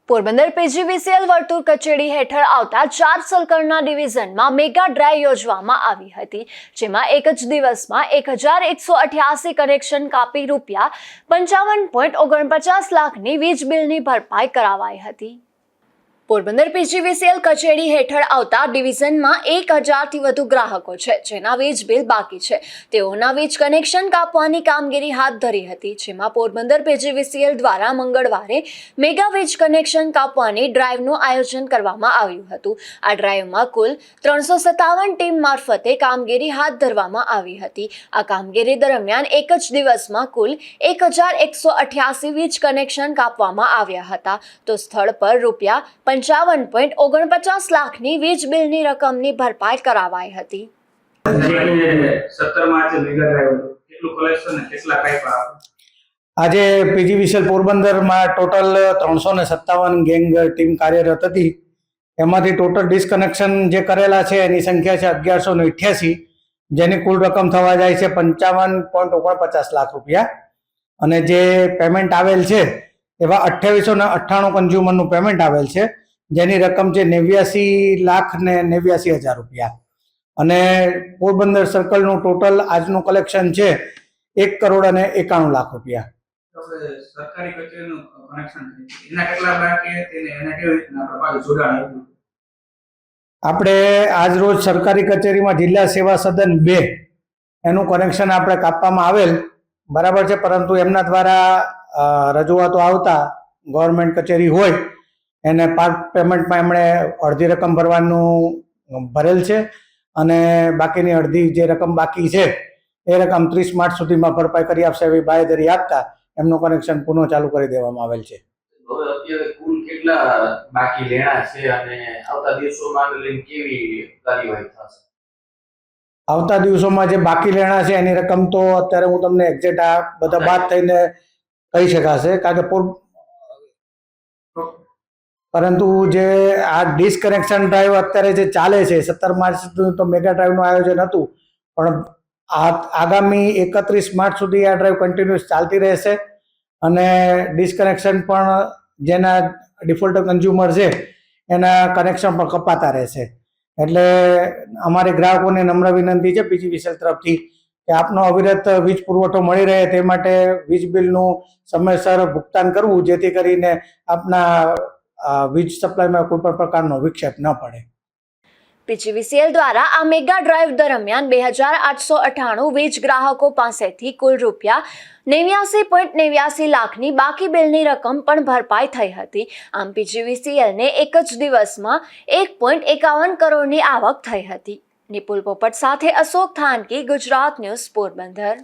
Porbandar PGVCL વર્તુળ કચેરી હેઠળ આવતા 4 સર્કલના ડિવિઝનમાં મેગા ડ્રાઈવ યોજવામાં આવી હતી, જેમાં એક જ દિવસમાં 1188 કનેક્શન કાપી ₹55.49 લાખની વીજ બિલની ભરપાઈ કરાવાઈ હતી। પોરબંદર પીજીવીસીએલ કચેરી હેઠળ આવતા ડિવિઝનમાં 1000થી વધુ ગ્રાહકો છે, જેના વીજ બિલ બાકી છે। તેઓના વીજ કનેક્શન કાપવાની કામગીરી હાથ ધરી હતી, જેમાં પોરબંદર પીજીવીસીએલ દ્વારા મંગળવારે મેગા વીજ કનેક્શન કાપવાની ડ્રાઈવનું આયોજન કરવામાં આવ્યું હતું। આ ડ્રાઈવમાં કુલ 357 ટીમ મારફતે કામગીરી હાથ ધરવામાં આવી હતી। આ કામગીરી દરમિયાન એક જ દિવસમાં કુલ 1188 વીજ કનેક્શન કાપવામાં આવ્યા હતા, તો સ્થળ પર ₹55.49 લાખની વીજ બિલની રકમની ભરપાઈ કરાવાઈ હતી। 17 માર્ચે મેગા ડ્રાઈવ કેટલું કલેક્શન અને કેટલા કાપ્યા? આજે પીજીવીસીએલ પોરબંદરમાં ટોટલ 357 ગેંગ ટીમ કાર્યરત હતી। એમાંથી ટોટલ ડિસ્કનેક્શન જે કરેલા છે એની સંખ્યા છે 1188, જેની કુલ રકમ થવા જાય છે ₹55.49 લાખ। અને જે પેમેન્ટ આવેલ છે એવા 2898 કન્ઝ્યુમરનું પેમેન્ટ આવેલ છે, જેની રકમ છે ₹89,89,000। અને પોરબંદર સર્કલનું ટોટલ આજનું કલેક્શન છે ₹1,91,00,000। સરકારી કચેરીનું કનેક્શન એના કેટલા બાકી છે અને કેવી રીતના આપણે જોડાણ આવ્યું? આપણે આજ રોજ સરકારી કચેરીમાં જિલ્લા સેવા સદન 2 એનું કનેક્શન આપણે કાપવામાં આવેલ બરાબર છે, પરંતુ એમના દ્વારા રજૂઆતો આવતા ગવર્મેન્ટ કચેરી હોય એને પાર્ટ પેમેન્ટમાં એમણે અડધી રકમ ભરવાનું ભરેલ છે, અને બાકીની અડધી જે રકમ બાકી છે એ રકમ 30 માર્ચ સુધીમાં ભરપાઈ કરી આપશે એવી બાંયધરી આપતા એમનું કનેક્શન પુનઃ ચાલુ કરી દેવામાં આવેલ છે। હવે અત્યારે કુલ કેટલા બાકી લેણા છે અને આવતા દિવસોમાં લઈને કેવી કાર્યવાહી થશે? આવતા દિવસોમાં જે બાકી લેણા છે એની રકમ તો અત્યારે હું તમને એક્ઝેક્ટ આ બધા બાદ થઈને કહી શકાશે, કારણ કે પરંતુ જે આ ડિસ્કનેક્શન ડ્રાઈવ અત્યારે જે ચાલે છે 17 માર્ચ સુધી તો મેગા ડ્રાઈવનું આયોજન હતું, પણ આગામી 31 માર્ચ સુધી આ ડ્રાઈવ કન્ટિન્યુઅસ ચાલતી રહેશે। અને ડિસ્કનેક્શન પણ જેના ડિફોલ્ટર કન્ઝ્યુમર છે એના કનેક્શન પણ કપાતા રહેશે। એટલે અમારી ગ્રાહકોને નમ્ર વિનંતી છે પીજીવીસીએલ તરફથી કે આપનો અવિરત વીજ પુરવઠો મળી રહે તે માટે વીજ બિલનું સમયસર ભુગતાન કરવું, જેથી કરીને આપના વીજ સપ્લાયમાં કોઈ પણ પ્રકારનો વિક્ષેપ ન પડે। પીજીવીસીએલ દ્વારા આ મેગા ડ્રાઈવ દરમિયાન 2898 વીજ ગ્રાહકો પાસેથી કુલ ₹89.89 લાખની બાકી બિલની રકમ પણ ભરપાઈ થઈ હતી। આમ પીજીવીસીએલને એક જ દિવસમાં 1.51 કરોડની આવક થઈ હતી। નિપુલ પોપટ સાથે અશોક થાનકી, ગુજરાત ન્યૂઝ, પોરબંદર।